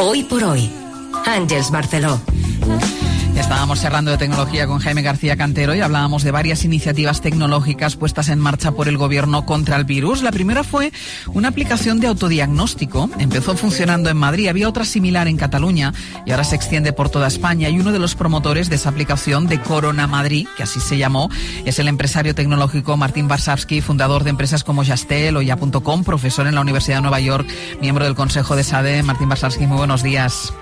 Hoy por hoy, Àngels Barceló. Estábamos cerrando de tecnología con Jaime García Cantero y hablábamos de varias iniciativas tecnológicas puestas en marcha por el gobierno contra el virus. La primera fue una aplicación de autodiagnóstico. Empezó funcionando en Madrid, había otra similar en Cataluña y ahora se extiende por toda España. Y uno de los promotores de esa aplicación de Corona Madrid, que así se llamó, es el empresario tecnológico Martín Varsavsky, fundador de empresas como Yastel o Ya.com, profesor en la Universidad de Nueva York, miembro del Consejo de SADE. Martín Varsavsky, muy buenos días.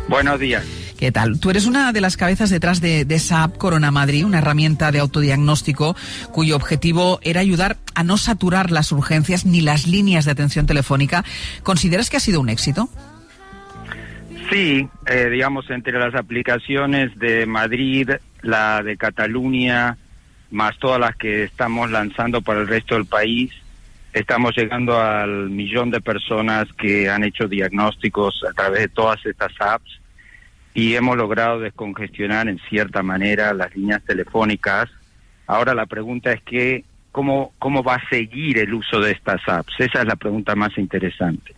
Buenos días. ¿Qué tal? Tú eres una de las cabezas detrás de esa app Corona Madrid, una herramienta de autodiagnóstico cuyo objetivo era ayudar a no saturar las urgencias ni las líneas de atención telefónica. ¿Consideras que ha sido un éxito? Sí, digamos, entre las aplicaciones de Madrid, la de Cataluña, más todas las que estamos lanzando para el resto del país, estamos llegando al 1 millón de personas que han hecho diagnósticos a través de todas estas apps y hemos logrado descongestionar en cierta manera las líneas telefónicas. Ahora la pregunta es ¿cómo va a seguir el uso de estas apps? Esa es la pregunta más interesante.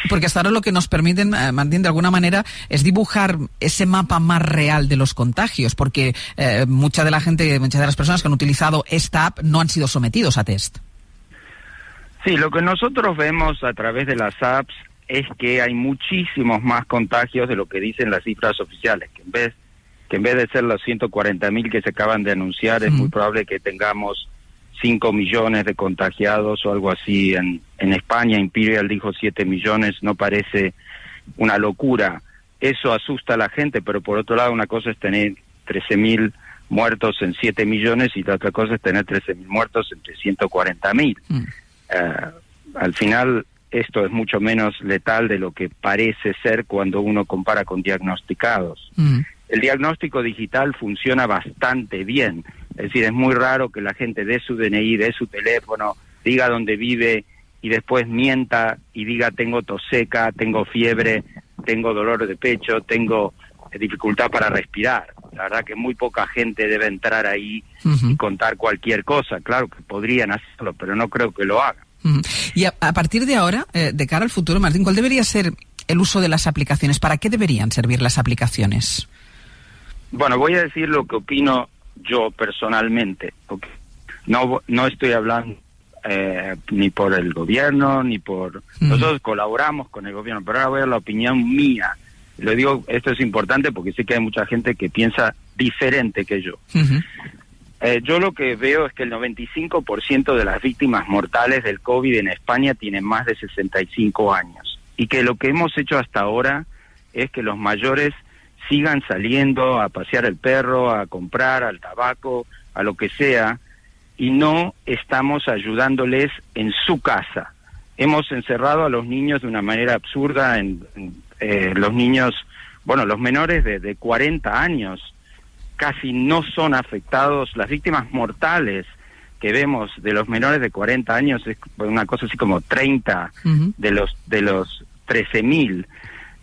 Porque hasta ahora lo que nos permiten, Martín, de alguna manera, es dibujar ese mapa más real de los contagios, porque mucha de las personas que han utilizado esta app no han sido sometidos a test. Sí, lo que nosotros vemos a través de las apps es que hay muchísimos más contagios de lo que dicen las cifras oficiales, que en vez de ser los 140.000 que se acaban de anunciar, es muy probable que tengamos 5 millones de contagiados o algo así. En España, Imperial dijo 7 millones, no parece una locura. Eso asusta a la gente, pero por otro lado una cosa es tener 13.000 muertos en 7 millones y la otra cosa es tener 13.000 muertos entre 140.000. Al final esto es mucho menos letal de lo que parece ser cuando uno compara con diagnosticados. El diagnóstico digital funciona bastante bien, es decir, es muy raro que la gente dé su DNI, dé su teléfono, diga dónde vive y después mienta y diga tengo tos seca, tengo fiebre, tengo dolor de pecho, tengo dificultad para respirar. La verdad que muy poca gente debe entrar ahí y contar cualquier cosa. Claro que podrían hacerlo, pero no creo que lo hagan. Y a partir de ahora, de cara al futuro, Martín, ¿cuál debería ser el uso de las aplicaciones? ¿Para qué deberían servir las aplicaciones? Bueno, voy a decir lo que opino yo personalmente. No estoy hablando ni por el gobierno, ni por... Nosotros colaboramos con el gobierno, pero ahora voy a dar la opinión mía. Lo digo, esto es importante porque sé que hay mucha gente que piensa diferente que yo. Yo lo que veo es que el 95% de las víctimas mortales del COVID en España tienen más de 65 años. Y que lo que hemos hecho hasta ahora es que los mayores sigan saliendo a pasear el perro, a comprar, al tabaco, a lo que sea, y no estamos ayudándoles en su casa. Hemos encerrado a los niños de una manera absurda, los niños, los menores de 40 años, casi no son afectados. Las víctimas mortales que vemos de los menores de 40 años es una cosa así como 30 de los 13.000.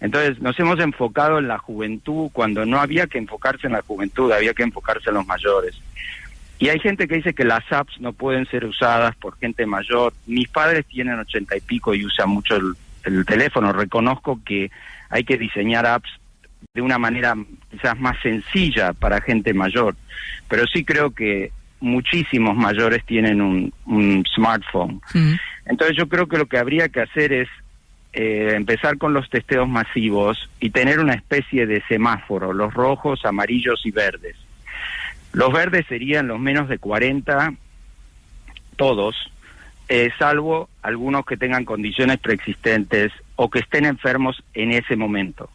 Entonces nos hemos enfocado en la juventud cuando no había que enfocarse en la juventud, había que enfocarse en los mayores. Y hay gente que dice que las apps no pueden ser usadas por gente mayor. Mis padres tienen 80 y pico y usan mucho el teléfono. Reconozco que hay que diseñar apps de una manera quizás más sencilla para gente mayor, pero sí creo que muchísimos mayores tienen un smartphone. Entonces yo creo que lo que habría que hacer es empezar con los testeos masivos y tener una especie de semáforo, los rojos, amarillos y verdes. Los verdes serían los menos de 40, todos, salvo algunos que tengan condiciones preexistentes o que estén enfermos en ese momento.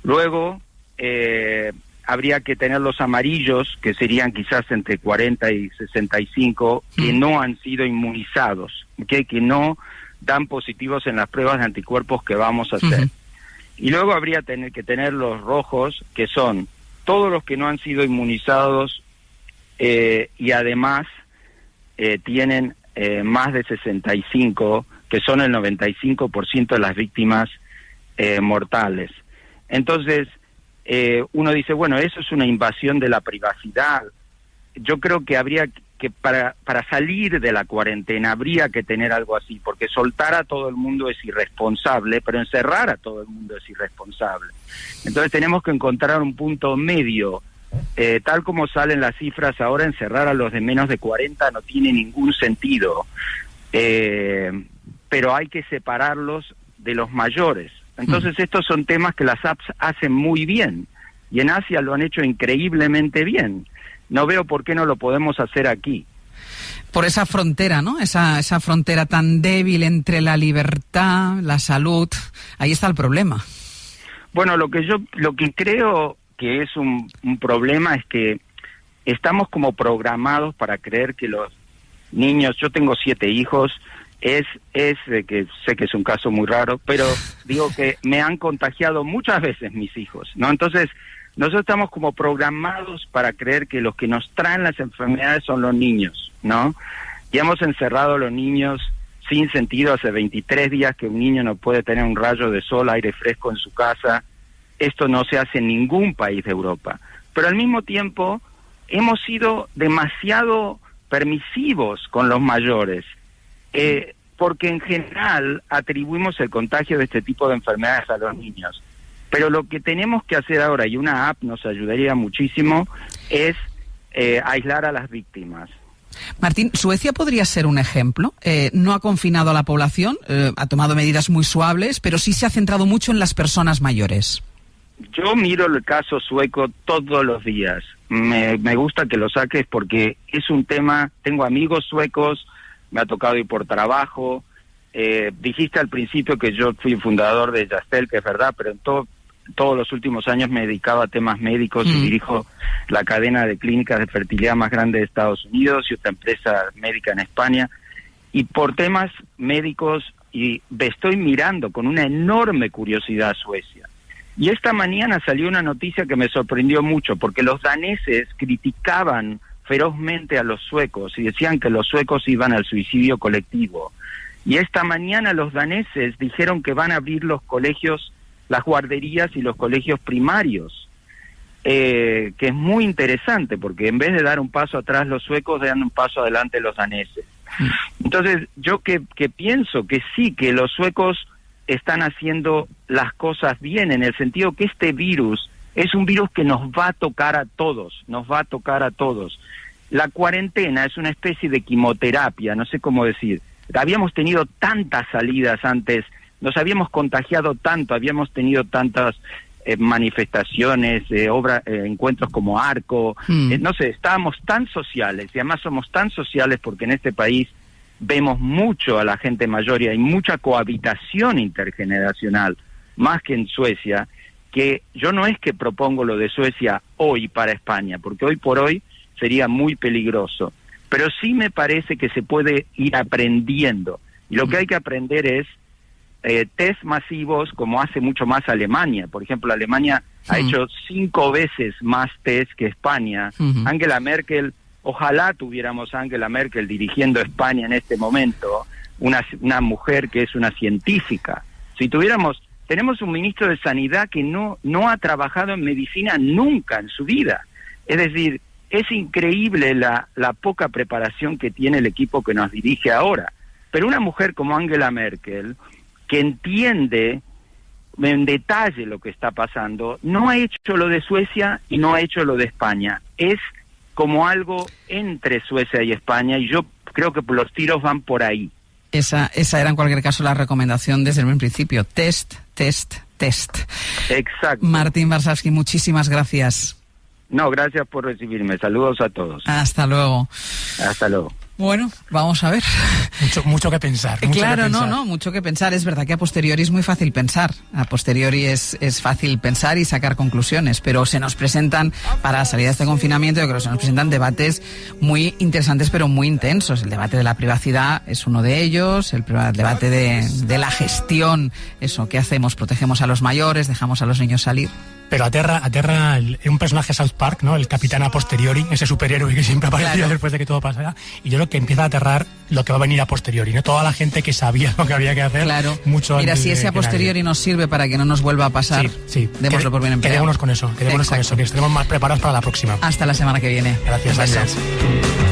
Luego habría que tener los amarillos, que serían quizás entre 40 y 65, que no han sido inmunizados, que no dan positivos en las pruebas de anticuerpos que vamos a hacer. Y luego habría que tener los rojos, que son todos los que no han sido inmunizados y además tienen más de 65, que son el 95% de las víctimas mortales. Entonces, uno dice, bueno, eso es una invasión de la privacidad. Yo creo que habría que para salir de la cuarentena habría que tener algo así, porque soltar a todo el mundo es irresponsable, pero encerrar a todo el mundo es irresponsable. Entonces tenemos que encontrar un punto medio. Tal como salen las cifras ahora, encerrar a los de menos de 40 no tiene ningún sentido, pero hay que separarlos de los mayores. Entonces estos son temas que las apps hacen muy bien, y en Asia lo han hecho increíblemente bien. No veo por qué no lo podemos hacer aquí. Por esa frontera, ¿no? Esa frontera tan débil entre la libertad, la salud, ahí está el problema. Bueno, lo que creo que es un problema es que estamos como programados para creer que los niños, yo tengo 7 hijos, que sé que es un caso muy raro, pero digo que me han contagiado muchas veces mis hijos, ¿no? Entonces, nosotros estamos como programados para creer que los que nos traen las enfermedades son los niños, ¿no? Y hemos encerrado a los niños sin sentido. Hace 23 días que un niño no puede tener un rayo de sol, aire fresco en su casa. Esto no se hace en ningún país de Europa. Pero al mismo tiempo hemos sido demasiado permisivos con los mayores, porque en general atribuimos el contagio de este tipo de enfermedades a los niños. Pero lo que tenemos que hacer ahora, y una app nos ayudaría muchísimo, es aislar a las víctimas. Martín, ¿Suecia podría ser un ejemplo? No ha confinado a la población, ha tomado medidas muy suaves, pero sí se ha centrado mucho en las personas mayores. Yo miro el caso sueco todos los días. Me gusta que lo saques porque es un tema. Tengo amigos suecos, me ha tocado ir por trabajo. Dijiste al principio que yo fui fundador de Yastel, que es verdad, pero en todos los últimos años me dedicaba a temas médicos y dirijo la cadena de clínicas de fertilidad más grande de Estados Unidos y otra empresa médica en España. Y por temas médicos estoy mirando con una enorme curiosidad a Suecia. Y esta mañana salió una noticia que me sorprendió mucho, porque los daneses criticaban ferozmente a los suecos y decían que los suecos iban al suicidio colectivo. Y esta mañana los daneses dijeron que van a abrir los colegios, las guarderías y los colegios primarios, que es muy interesante, porque en vez de dar un paso atrás los suecos, dan un paso adelante los daneses. Entonces, yo que pienso que sí, que los suecos están haciendo las cosas bien, en el sentido que este virus es un virus que nos va a tocar a todos, La cuarentena es una especie de quimioterapia, no sé cómo decir. Habíamos tenido tantas salidas antes, nos habíamos contagiado tanto, habíamos tenido tantas manifestaciones, encuentros como Arco, no sé, estábamos tan sociales, y además somos tan sociales porque en este país vemos mucho a la gente mayor y hay mucha cohabitación intergeneracional, más que en Suecia, que yo no es que propongo lo de Suecia hoy para España, porque hoy por hoy sería muy peligroso, pero sí me parece que se puede ir aprendiendo, y lo que hay que aprender es test masivos, como hace mucho más Alemania. Por ejemplo, Alemania ha hecho 5 veces más test que España. Angela Merkel, ojalá tuviéramos a Angela Merkel dirigiendo España en este momento, una mujer que es una científica. Si tenemos un ministro de Sanidad que no ha trabajado en medicina nunca en su vida. Es decir, es increíble la poca preparación que tiene el equipo que nos dirige ahora. Pero una mujer como Angela Merkel, que entiende en detalle lo que está pasando, no ha hecho lo de Suecia y no ha hecho lo de España. Es como algo entre Suecia y España, y yo creo que los tiros van por ahí. Esa era en cualquier caso la recomendación desde el principio. Test. Exacto. Martín Warszawski, muchísimas gracias. No, gracias por recibirme. Saludos a todos. Hasta luego. Hasta luego. Bueno, vamos a ver. Mucho que pensar. Mucho que pensar. Es verdad que a posteriori es muy fácil pensar. A posteriori es fácil pensar y sacar conclusiones, pero se nos presentan, para salir de este confinamiento, yo creo que se nos presentan debates muy interesantes, pero muy intensos. El debate de la privacidad es uno de ellos, el debate de la gestión, eso, ¿qué hacemos? ¿Protegemos a los mayores? ¿Dejamos a los niños salir? Pero aterra un personaje de South Park, ¿no? El capitán a posteriori, ese superhéroe que siempre aparecía después de que todo pasara. Y yo creo que empieza a aterrar lo que va a venir a posteriori, ¿no? Toda la gente que sabía lo que había que hacer. Claro. Mucho Mira, si ese a posteriori nos sirve para que no nos vuelva a pasar, sí. Démoslo por bien empleado. Quedémonos con eso, que estemos más preparados para la próxima. Hasta la semana que viene. Gracias, Ángel.